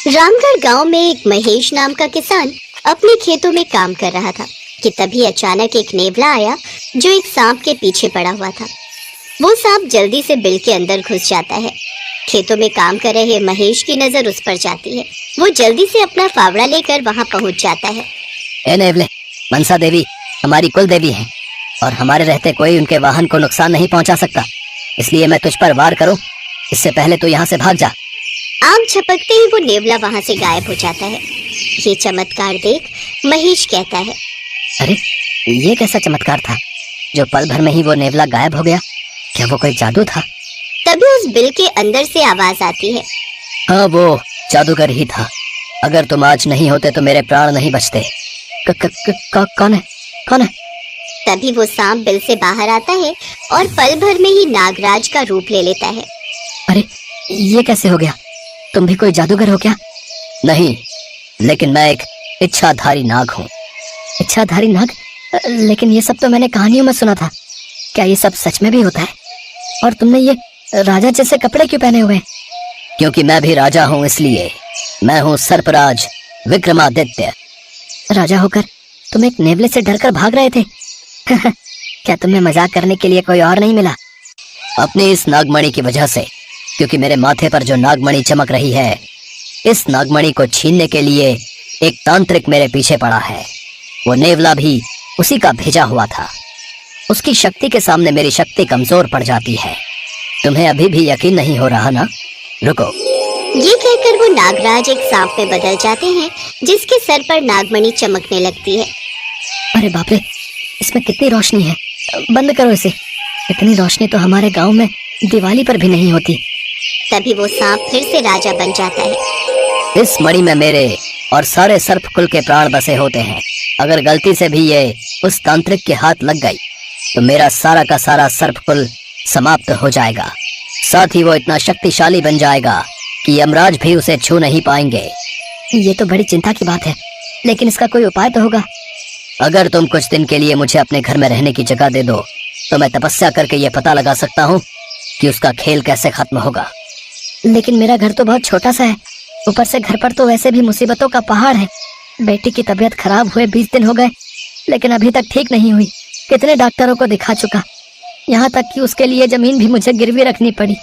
रामगढ़ गांव में एक महेश नाम का किसान अपने खेतों में काम कर रहा था कि तभी अचानक एक नेवला आया जो एक सांप के पीछे पड़ा हुआ था। वो सांप जल्दी से बिल के अंदर घुस जाता है। खेतों में काम कर रहे महेश की नजर उस पर जाती है। वो जल्दी से अपना फावड़ा लेकर वहां पहुंच जाता है। ए नेवले, मनसा देवी हमारी कुल देवी हैं और हमारे रहते कोई उनके वाहन को नुकसान नहीं पहुंचा सकता, इसलिए मैं तुझ पर वार करूं इससे पहले तू यहाँ से भाग जा। आम झपकते ही वो नेवला वहां से गायब हो जाता है। ये चमत्कार देख महेश कहता है, अरे ये कैसा चमत्कार था जो पल भर में ही वो नेवला गायब हो गया? क्या वो कोई जादू था? तभी उस बिल के अंदर से आवाज आती है, हाँ वो जादूगर ही था। अगर तुम आज नहीं होते तो मेरे प्राण नहीं बचते। कौन है? कौन है? तभी वो सांप बिल से बाहर आता है और पल भर में ही नागराज का रूप ले लेता है। अरे ये कैसे हो गया? तुम भी कोई जादूगर हो क्या? नहीं, लेकिन मैं एक इच्छाधारी नाग हूँ। इच्छाधारी नाग? लेकिन ये सब तो मैंने कहानियों में सुना था। क्या ये सब सच में भी होता है? और तुमने ये राजा जैसे कपड़े क्यों पहने हुए? क्योंकि मैं भी राजा हूँ, इसलिए। मैं हूँ सर्पराज विक्रमादित्य। राजा होकर तुम एक नेवले से डरकर भाग रहे थे? क्या तुम्हें मजाक करने के लिए कोई और नहीं मिला? अपनी इस नागमणि की वजह से, क्योंकि मेरे माथे पर जो नागमणि चमक रही है, इस नागमणि को छीनने के लिए एक तांत्रिक मेरे पीछे पड़ा है। वो नेवला भी उसी का भेजा हुआ था। उसकी शक्ति के सामने मेरी शक्ति कमजोर पड़ जाती है। तुम्हें अभी भी यकीन नहीं हो रहा ना? रुको। ये कहकर वो नागराज एक सांप में बदल जाते हैं जिसके सर पर नागमणि चमकने लगती है। अरे बाप रे, इसमें कितनी रोशनी है! बंद करो इसे। इतनी रोशनी तो हमारे गांव में दिवाली पर भी नहीं होती। तभी वो सांप फिर से राजा बन जाता है। इस मणि में मेरे और सारे सर्प कुल के प्राण बसे होते हैं। अगर गलती से भी ये उस तांत्रिक के हाथ लग गई तो मेरा सारा का सारा सर्प कुल समाप्त हो जाएगा। साथ ही वो इतना शक्तिशाली बन जाएगा कि यमराज भी उसे छू नहीं पाएंगे। ये तो बड़ी चिंता की बात है, लेकिन इसका कोई उपाय तो होगा। अगर तुम कुछ दिन के लिए मुझे अपने घर में रहने की जगह दे दो तो मैं तपस्या करके ये पता लगा सकता हूँ कि उसका खेल कैसे खत्म होगा। लेकिन मेरा घर तो बहुत छोटा सा है। ऊपर से घर पर तो वैसे भी मुसीबतों का पहाड़ है। बेटी की तबीयत खराब हुए 20 दिन हो गए, लेकिन अभी तक ठीक नहीं हुई। कितने डॉक्टरों को दिखा चुका, यहाँ तक कि उसके लिए जमीन भी मुझे गिरवी रखनी पड़ी।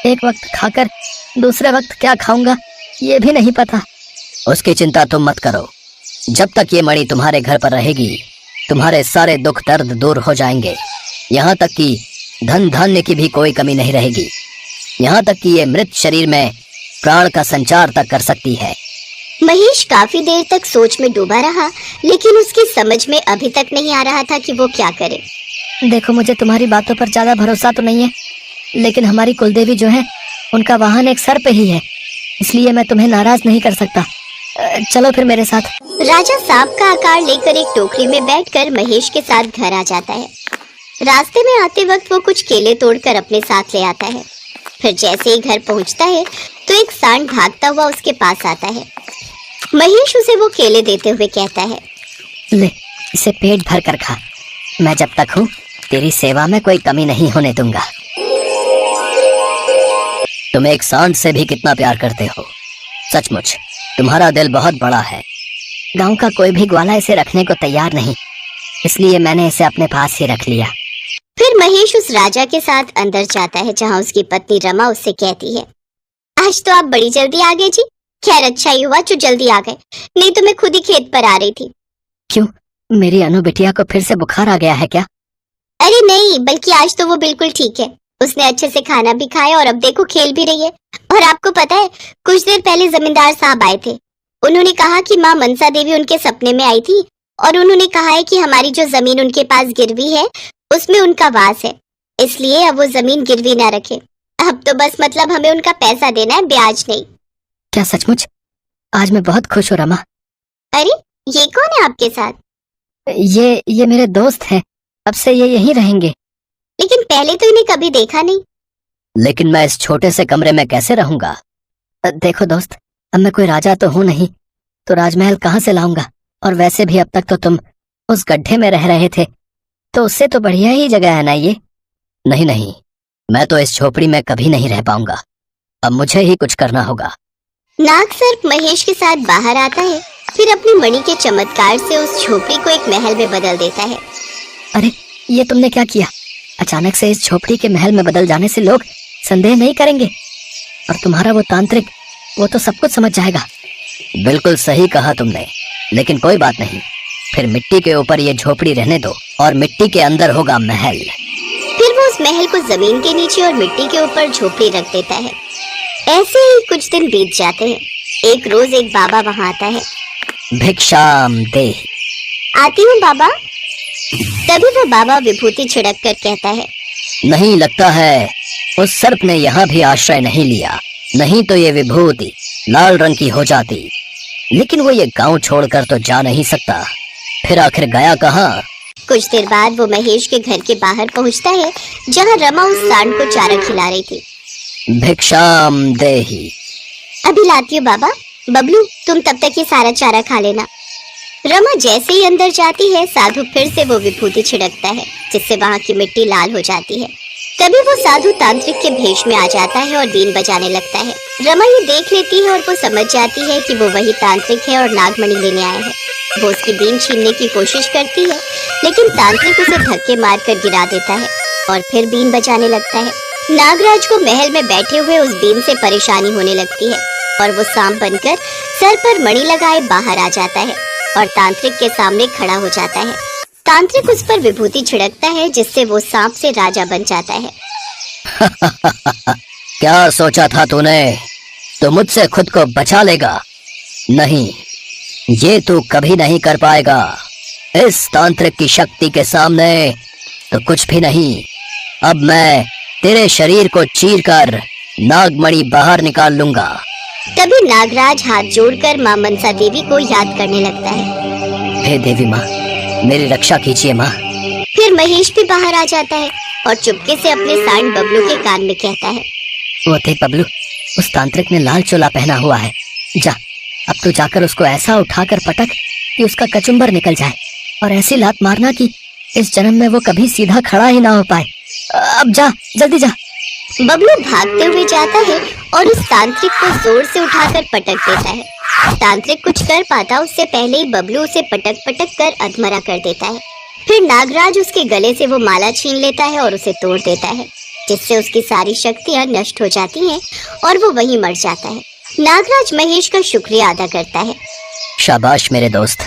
एक वक्त खाकर दूसरे वक्त क्या खाऊंगा ये भी नहीं पता। उसकी चिंता तुम मत करो। जब तक ये मणि तुम्हारे घर पर रहेगी तुम्हारे सारे दुख दर्द दूर हो जाएंगे। यहाँ तक कि धन धान्य की भी कोई कमी नहीं रहेगी। यहाँ तक कि ये मृत शरीर में प्राण का संचार तक कर सकती है। महेश काफी देर तक सोच में डूबा रहा, लेकिन उसकी समझ में अभी तक नहीं आ रहा था कि वो क्या करे। देखो, मुझे तुम्हारी बातों पर ज्यादा भरोसा तो नहीं है, लेकिन हमारी कुलदेवी जो है उनका वाहन एक सर्प ही है, इसलिए मैं तुम्हें नाराज नहीं कर सकता। चलो फिर मेरे साथ। राजा सांप का आकार लेकर एक टोकरी में बैठकर महेश के साथ घर आ जाता है। रास्ते में आते वक्त वो कुछ केले तोड़कर अपने साथ ले आता है। फिर जैसे ही घर पहुंचता है तो एक सांड भागता हुआ उसके पास आता है। महेश उसे वो केले देते हुए कहता है, ले, इसे पेट भर कर खा। मैं जब तक हूँ तेरी सेवा में कोई कमी नहीं होने दूंगा। तुम एक सांड से भी कितना प्यार करते हो। सचमुच तुम्हारा दिल बहुत बड़ा है। गांव का कोई भी ग्वाला इसे रखने को तैयार नहीं, इसलिए मैंने इसे अपने पास ही रख लिया। फिर महेश उस राजा के साथ अंदर जाता है जहाँ उसकी पत्नी रमा उससे कहती है, आज तो आप बड़ी जल्दी आ गए जी। खैर अच्छा ही हुआ जो जल्दी आ गए, नहीं तो मैं खुद ही खेत पर आ रही थी। क्यों, मेरी अनु बिटिया को फिर से बुखार आ गया है क्या? अरे नहीं, बल्कि आज तो वो बिल्कुल ठीक है। उसने अच्छे से खाना भी खाया और अब देखो खेल भी रही है। और आपको पता है, कुछ देर पहले जमींदार साहब आए थे। उन्होंने कहा कि माँ मनसा देवी उनके सपने में आई थी और उन्होंने कहा है कि हमारी जो जमीन उनके पास गिरवी है उसमें उनका वास है, इसलिए अब वो जमीन गिरवी ना रखे। अब तो बस मतलब हमें उनका पैसा देना है, ब्याज नहीं। क्या सचमुच? आज मैं बहुत खुश हूँ रमा। अरे ये कौन है आपके साथ? ये मेरे दोस्त हैं। अब से ये यहीं रहेंगे। लेकिन पहले तो इन्हें कभी देखा नहीं। लेकिन मैं इस छोटे से कमरे में कैसे रहूंगा? देखो दोस्त, अब मैं कोई राजा तो हूँ नहीं, तो राजमहल कहाँ से लाऊंगा? और वैसे भी अब तक तो तुम उस गड्ढे में रह रहे थे, तो उससे तो बढ़िया ही जगह है ना ये। नहीं नहीं, मैं तो इस झोपड़ी में कभी नहीं रह पाऊंगा। अब मुझे ही कुछ करना होगा। नाग सर्प महेश के साथ बाहर आता है, फिर अपनी मणि के चमत्कार से उस झोपड़ी को एक महल में बदल देता है। अरे ये तुमने क्या किया? अचानक से इस झोपड़ी के महल में बदल जाने से लोग संदेह नहीं करेंगे, और तुम्हारा वो तांत्रिक वो तो सब कुछ समझ जाएगा। बिल्कुल सही कहा तुमने, लेकिन कोई बात नहीं, फिर मिट्टी के ऊपर ये झोपड़ी रहने दो और मिट्टी के अंदर होगा महल। फिर वो उस महल को जमीन के नीचे और मिट्टी के ऊपर झोपड़ी रख देता है। ऐसे ही कुछ दिन बीत जाते हैं। एक रोज एक बाबा वहाँ आता है। भिक्षाम दे। आती हूँ बाबा। तभी वो बाबा विभूति छिड़क कर कहता है, नहीं, लगता है उस सर्प ने यहाँ भी आश्रय नहीं लिया, नहीं तो ये विभूति लाल रंग की हो जाती। लेकिन वो ये गांव छोड़कर तो जा नहीं सकता, फिर आखिर गया कहाँ? कुछ देर बाद वो महेश के घर के बाहर पहुँचता है, जहाँ रमा उस सांड को चारा खिला रही थी। भिक्षाम देहि। अभी लाती हूँ बाबा। बबलू, तुम तब तक ये सारा चारा खा लेना। रमा जैसे ही अंदर जाती है, साधु फिर से वो विभूति छिड़कता है, जिससे वहाँ की मिट्टी लाल हो जाती है। तभी वो साधु तांत्रिक के भेष में आ जाता है और बीन बजाने लगता है। रमा ये देख लेती है और वो समझ जाती है कि वो वही तांत्रिक है और नागमणि लेने आया है। वो उसकी बीन छीनने की कोशिश करती है, लेकिन तांत्रिक उसे धक्के मारकर गिरा देता है और फिर बीन बजाने लगता है। नागराज को महल में बैठे हुए उस बीन से परेशानी होने लगती है और वो सांप बनकर सर पर मणि लगाए बाहर आ जाता है और तांत्रिक के सामने खड़ा हो जाता है। तांत्रिक उस पर विभूति छिड़कता है, जिससे वो सांप से राजा बन जाता है। क्या सोचा था तूने? तो मुझसे खुद को बचा लेगा? नहीं, ये तू कभी नहीं कर पाएगा। इस तांत्रिक की शक्ति के सामने तो कुछ भी नहीं। अब मैं तेरे शरीर को चीरकर नागमणि बाहर निकाल लूंगा। तभी नागराज हाथ जोड़कर माँ मनसा देवी को याद करने लगता है। हे देवी माँ, मेरी रक्षा कीजिए माँ। फिर महेश भी बाहर आ जाता है और चुपके से अपने सांड बबलू के कान में कहता है, वो देख बबलू, उस तांत्रिक ने लाल चोला पहना हुआ है। जा, अब तू जाकर उसको ऐसा उठाकर पटक कि उसका कचुम्बर निकल जाए, और ऐसी लात मारना कि इस जन्म में वो कभी सीधा खड़ा ही ना हो पाए। अब जा, जल्दी जा। बबलू भागते हुए जाता है और उस तांत्रिक को जोर से उठाकर पटक देता है। तांत्रिक कुछ कर पाता उससे पहले ही बबलू उसे पटक पटक कर अधमरा कर देता है। फिर नागराज उसके गले से वो माला छीन लेता है और उसे तोड़ देता है, जिससे उसकी सारी शक्तियां नष्ट हो जाती हैं और वो वहीं मर जाता है। नागराज महेश का शुक्रिया अदा करता है। शाबाश मेरे दोस्त,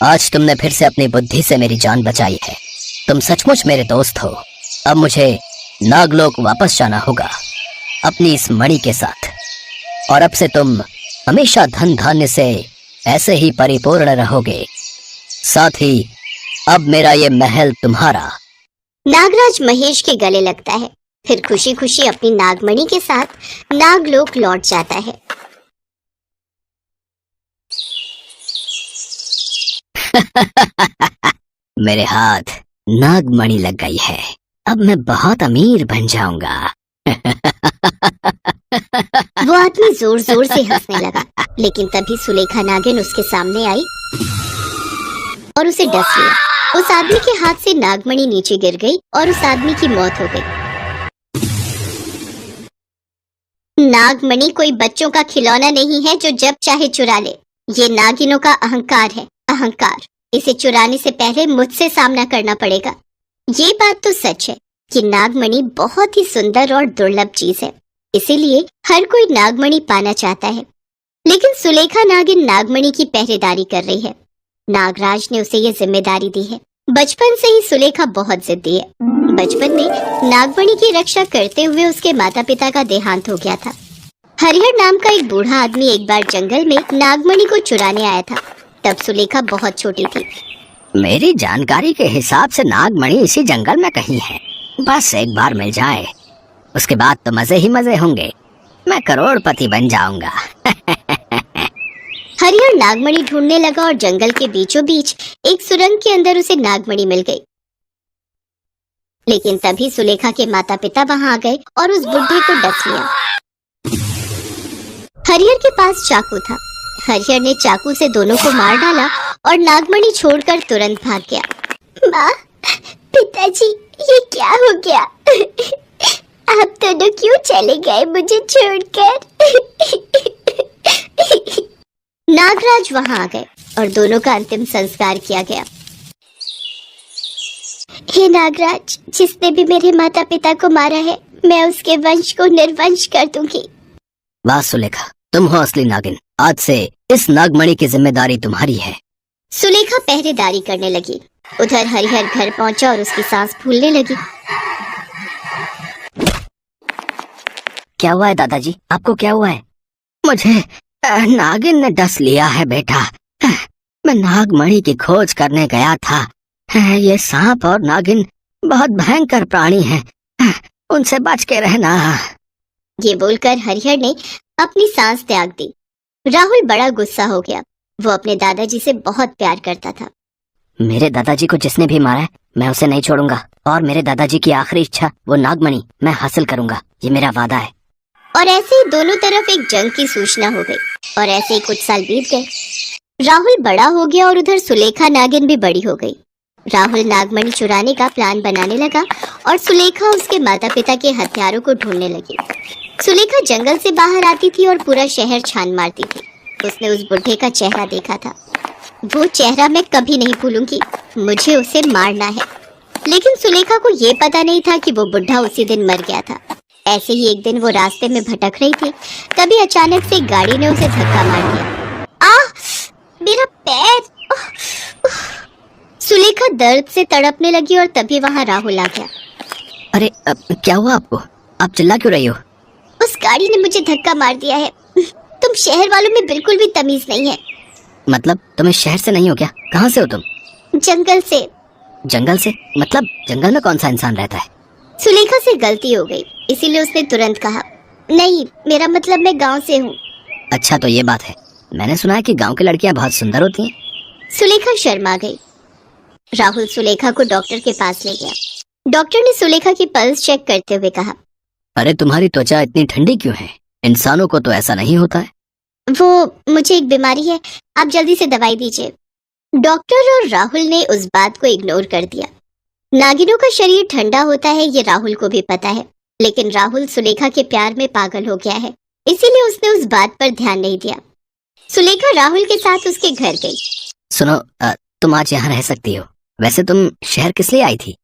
आज तुमने फिर से अपनी बुद्धि से मेरी जान बचाई है। तुम सचमुच मेरे दोस्त हो। अब मुझे नागलोक वापस जाना होगा अपनी इस मणि के साथ, और अब से तुम हमेशा धन धान्य से ऐसे ही परिपूर्ण रहोगे। साथ ही अब मेरा ये महल तुम्हारा। नागराज महेश के गले लगता है, फिर खुशी खुशी अपनी नागमणि के साथ नागलोक लौट जाता है। मेरे हाथ नागमणि लग गई है, अब मैं बहुत अमीर बन जाऊंगा। वो आदमी जोर जोर से हंसने लगा, लेकिन तभी सुलेखा नागिन उसके सामने आई और उसे डस लिया। उस आदमी के हाथ से नागमणि नीचे गिर गई और उस आदमी की मौत हो गई। नागमणि कोई बच्चों का खिलौना नहीं है जो जब चाहे चुरा ले। ये नागिनों का अहंकार है, अहंकार। इसे चुराने से पहले मुझसे सामना करना पड़ेगा। ये बात तो सच है कि नागमणि बहुत ही सुंदर और दुर्लभ चीज है, इसीलिए हर कोई नागमणि पाना चाहता है। लेकिन सुलेखा नागिन नागमणि की पहरेदारी कर रही है। नागराज ने उसे ये जिम्मेदारी दी है। बचपन से ही सुलेखा बहुत जिद्दी है। बचपन में नागमणि की रक्षा करते हुए उसके माता पिता का देहांत हो गया था। हरिहर नाम का एक बूढ़ा आदमी एक बार जंगल में नागमणि को चुराने आया था। तब सुलेखा बहुत छोटी थी। मेरी जानकारी के हिसाब से नागमणि इसी जंगल में कहीं है। बस एक बार मिल जाए, उसके बाद तो मजे ही मजे होंगे। मैं करोड़पति बन जाऊंगा। हरिहर नागमणि ढूंढने लगा और जंगल के बीचों बीच एक सुरंग के अंदर उसे नागमणि मिल गई। लेकिन तभी सुलेखा के माता पिता वहां आ गए और उस बुढ़े को डस लिया। हरिहर के पास चाकू था। हरिहर ने चाकू से दोनों को मार डाला और नागमणि छोड़कर तुरंत भाग गया। माँ, पिताजी, ये क्या हो गया? आप दोनों क्यों चले गए मुझे छोड़कर? नागराज वहां आ गए और दोनों का अंतिम संस्कार किया गया। हे नागराज, जिसने भी मेरे माता पिता को मारा है, मैं उसके वंश को निर्वंश कर दूंगी। वाह सुलेखा, तुम हो असली नागिन। आज से इस नागमणि की जिम्मेदारी तुम्हारी है। सुलेखा पहरेदारी करने लगी। उधर हरिहर घर पहुंचा और उसकी सांस फूलने लगी। क्या हुआ है दादाजी? आपको क्या हुआ है? मुझे नागिन ने डस लिया है बेटा। मैं नागमणि की खोज करने गया था। ये सांप और नागिन बहुत भयंकर प्राणी हैं। उनसे बच के रहना। ये बोलकर हरिहर ने अपनी सांस त्याग दी। राहुल बड़ा गुस्सा हो गया। वो अपने दादाजी से बहुत प्यार करता था। मेरे दादाजी को जिसने भी मारा है, मैं उसे नहीं छोड़ूंगा। और मेरे दादाजी की आखिरी इच्छा, वो नागमणि, मैं हासिल करूंगा। ये मेरा वादा है। और ऐसे ही दोनों तरफ एक जंग की सूचना हो गई और ऐसे ही कुछ साल बीत गए। राहुल बड़ा हो गया और उधर सुलेखा नागिन भी बड़ी हो गई। राहुल नागमणि चुराने का प्लान बनाने लगा और सुलेखा उसके माता पिता के हथियारों को ढूंढने लगी। सुलेखा जंगल से बाहर आती थी और पूरा शहर छान मारती थी। उसने उस बुढ़े का चेहरा देखा था। वो चेहरा मैं कभी नहीं भूलूंगी। मुझे उसे मारना है। लेकिन सुलेखा को ये पता नहीं था कि वो बुढ़ा उसी दिन मर गया था। ऐसे ही एक दिन वो रास्ते में भटक रही थी, तभी अचानक से एक गाड़ी ने उसे धक्का मार दिया। मेरा पैर! सुलेखा दर्द से तड़पने लगी और तभी वहां राहुल आ गया। अरे क्या हुआ आपको? आप चिल्ला क्यों रही हो? उस गाड़ी ने मुझे धक्का मार दिया है। तुम शहर वालों में बिल्कुल भी तमीज नहीं है। मतलब तुम इस शहर से नहीं हो क्या? कहाँ से हो तुम? जंगल से। जंगल से? मतलब जंगल में कौन सा इंसान रहता है? सुलेखा से गलती हो गई, इसीलिए उसने तुरंत कहा, नहीं, मेरा मतलब मैं गांव से हूँ। अच्छा तो ये बात है। मैंने सुना है कि गांव की लड़कियां बहुत सुंदर होती हैं। सुलेखा शर्मा गई। राहुल सुलेखा को डॉक्टर के पास ले गया। डॉक्टर ने सुलेखा की पल्स चेक करते हुए कहा, अरे तुम्हारी त्वचा इतनी ठंडी क्यों है? इंसानों को तो ऐसा नहीं होता है। वो मुझे एक बीमारी है, आप जल्दी से दवाई दीजिए। डॉक्टर और राहुल ने उस बात को इग्नोर कर दिया। नागिनों का शरीर ठंडा होता है, ये राहुल को भी पता है, लेकिन राहुल सुलेखा के प्यार में पागल हो गया है, इसीलिए उसने उस बात पर ध्यान नहीं दिया। सुलेखा राहुल के साथ उसके घर गई। सुनो, तुम आज यहाँ रह सकती हो। वैसे तुम शहर किस लिए आई थी?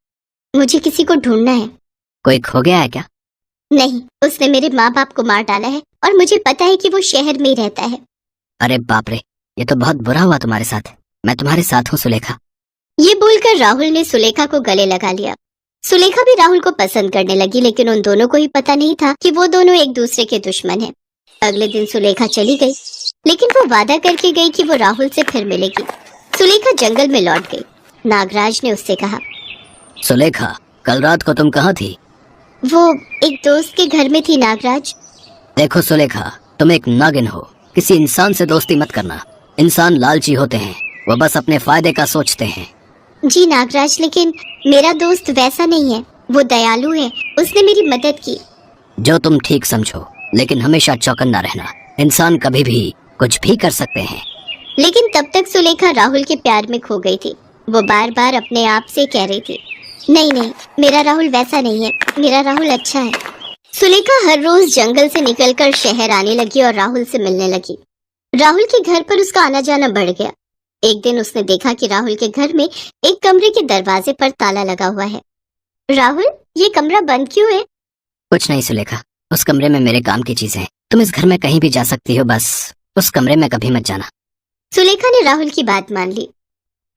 मुझे किसी को ढूंढना है। कोई खो गया है क्या? नहीं, उसने मेरे माँ बाप को मार डाला है और मुझे पता है कि वो शहर में ही रहता है। अरे बाप रे, ये तो बहुत बुरा हुआ तुम्हारे साथ। मैं तुम्हारे साथ हूँ सुलेखा। ये बोलकर राहुल ने सुलेखा को गले लगा लिया। सुलेखा भी राहुल को पसंद करने लगी, लेकिन उन दोनों को ही पता नहीं था कि वो दोनों एक दूसरे के दुश्मन हैं। अगले दिन सुलेखा चली गई, लेकिन वो वादा करके गई कि वो राहुल से फिर मिलेगी। सुलेखा जंगल में लौट गई। नागराज ने उससे कहा, सुलेखा, कल रात को तुम कहाँ थी? वो एक दोस्त के घर में थी नागराज। देखो सुलेखा, तुम एक नागिन हो। किसी इंसान से दोस्ती मत करना। इंसान लालची होते हैं, वो बस अपने फायदे का सोचते हैं। जी नागराज, लेकिन मेरा दोस्त वैसा नहीं है, वो दयालु है, उसने मेरी मदद की। जो तुम ठीक समझो, लेकिन हमेशा चौकन्ना रहना। इंसान कभी भी कुछ भी कर सकते हैं। लेकिन तब तक सुलेखा राहुल के प्यार में खो गई थी। वो बार बार अपने आप से कह रही थी, नहीं नहीं, मेरा राहुल वैसा नहीं है, मेरा राहुल अच्छा है। सुलेखा हर रोज जंगल से निकलकर शहर आने लगी और राहुल से मिलने लगी। राहुल के घर पर उसका आना जाना बढ़ गया। एक दिन उसने देखा कि राहुल के घर में एक कमरे के दरवाजे पर ताला लगा हुआ है। राहुल, ये कमरा बंद क्यों है? कुछ नहीं सुलेखा, उस कमरे में मेरे काम की चीजें हैं। तुम इस घर में कहीं भी जा सकती हो, बस उस कमरे में कभी मत जाना। सुलेखा ने राहुल की बात मान ली।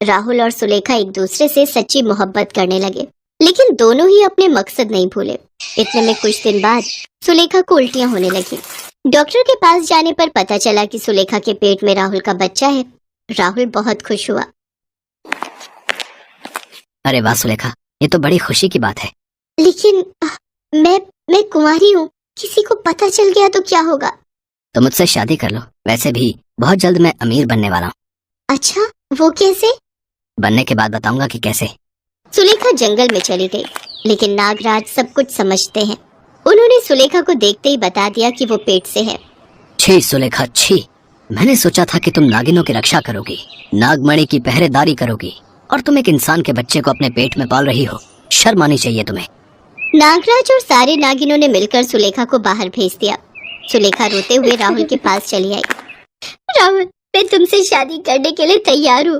राहुल और सुलेखा एक दूसरे से सच्ची मोहब्बत करने लगे, लेकिन दोनों ही अपने मकसद नहीं भूले। इतने में कुछ दिन बाद सुलेखा को उल्टियां होने लगी। डॉक्टर के पास जाने पर पता चला कि सुलेखा के पेट में राहुल का बच्चा है। राहुल बहुत खुश हुआ। अरे वाह सुलेखा, ये तो बड़ी खुशी की बात है। लेकिन मैं कुंवारी हूँ, किसी को पता चल गया तो क्या होगा? तो मुझसे शादी कर लो। वैसे भी बहुत जल्द मैं अमीर बनने वाला हूँ। अच्छा, वो कैसे? बनने के बाद बताऊंगा कि कैसे। सुलेखा जंगल में चली गई, लेकिन नागराज सब कुछ समझते हैं। उन्होंने सुलेखा को देखते ही बता दिया कि वो पेट से है। छी सुलेखा, छी। मैंने सोचा था कि तुम नागिनों की रक्षा करोगी, नागमणि की पहरेदारी करोगी, और तुम एक इंसान के बच्चे को अपने पेट में पाल रही हो। शर्म आनी चाहिए तुम्हें। नागराज और सारे नागिनों ने मिलकर सुलेखा को बाहर भेज दिया। सुलेखा रोते हुए राहुल के पास चली आई। राहुल, मैं तुमसे शादी करने के लिए तैयार हूँ।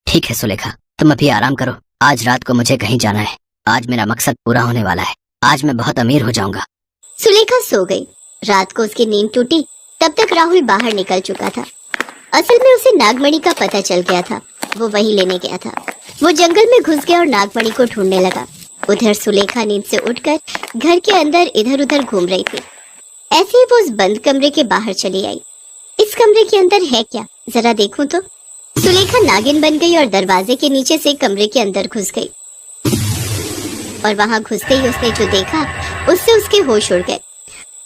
ठीक है सुलेखा, तुम अभी आराम करो। आज रात को मुझे कहीं जाना है। आज मेरा मकसद पूरा होने वाला है। आज मैं बहुत अमीर हो जाऊंगा। सुलेखा सो गई। रात को उसकी नींद टूटी, तब तक राहुल बाहर निकल चुका था। असल में उसे नागमणि का पता चल गया था। वो वही लेने गया था। वो जंगल में घुस गया और नागमणि को ढूंढने लगा। उधर सुलेखा नींद से उठकर घर के अंदर इधर उधर घूम रही थी। ऐसे ही वो उस बंद कमरे के बाहर चली आई। इस कमरे के अंदर है क्या, जरा देखूं तो। सुलेखा नागिन बन गई और दरवाजे के नीचे से कमरे के अंदर घुस गई। और वहां घुसते ही उसने जो देखा, उससे उसके होश उड़ गए।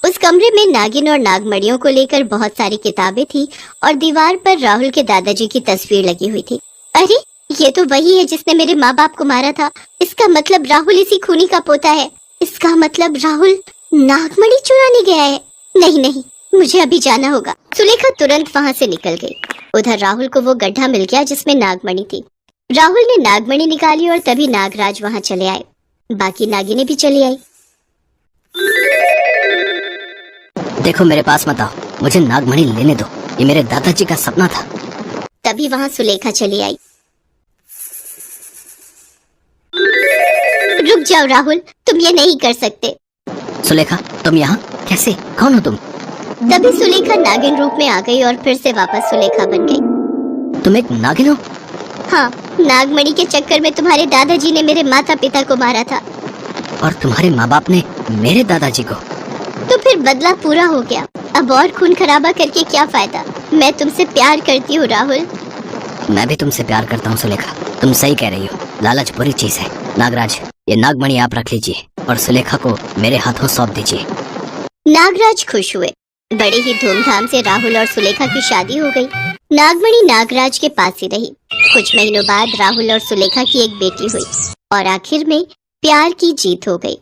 उस कमरे में नागिन और नागमणियों को लेकर बहुत सारी किताबें थी और दीवार पर राहुल के दादाजी की तस्वीर लगी हुई थी। अरे, ये तो वही है जिसने मेरे माँ बाप को मारा था। इसका मतलब राहुल इसी खूनी का पोता है। इसका मतलब राहुल नागमणि चुराने गया है। नहीं नहीं, मुझे अभी जाना होगा। सुलेखा तुरंत वहाँ से निकल गई। उधर राहुल को वो गड्ढा मिल गया जिसमें नागमणि थी। राहुल ने नागमणि निकाली और तभी नागराज वहाँ चले आए। बाकी नागिनें भी चली आई। देखो, मेरे पास मत आओ, मुझे नागमणि लेने दो। ये मेरे दादाजी का सपना था। तभी वहाँ सुलेखा चली आई। रुक जाओ राहुल, तुम ये नहीं कर सकते। सुलेखा, तुम यहाँ कैसे? कौन हो तुम? तभी सुलेखा नागिन रूप में आ गई और फिर से वापस सुलेखा बन गई। तुम एक नागिन हो? हाँ, नागमणि के चक्कर में तुम्हारे दादाजी ने मेरे माता पिता को मारा था। और तुम्हारे माँ बाप ने मेरे दादाजी को? तो फिर बदला पूरा हो गया। अब और खून खराबा करके क्या फायदा। मैं तुमसे प्यार करती हूँ राहुल। मैं भी तुमसे प्यार करता हूँ सुलेखा। तुम सही कह रही हो, लालच बुरी चीज है। नागराज, ये नागमणि आप रख लीजिए और सुलेखा को मेरे हाथों सौंप दीजिए। नागराज खुश हुए। बड़े ही धूमधाम से राहुल और सुलेखा की शादी हो गई। नागमणि नागराज के पास ही रही। कुछ महीनों बाद राहुल और सुलेखा की एक बेटी हुई और आखिर में प्यार की जीत हो गई।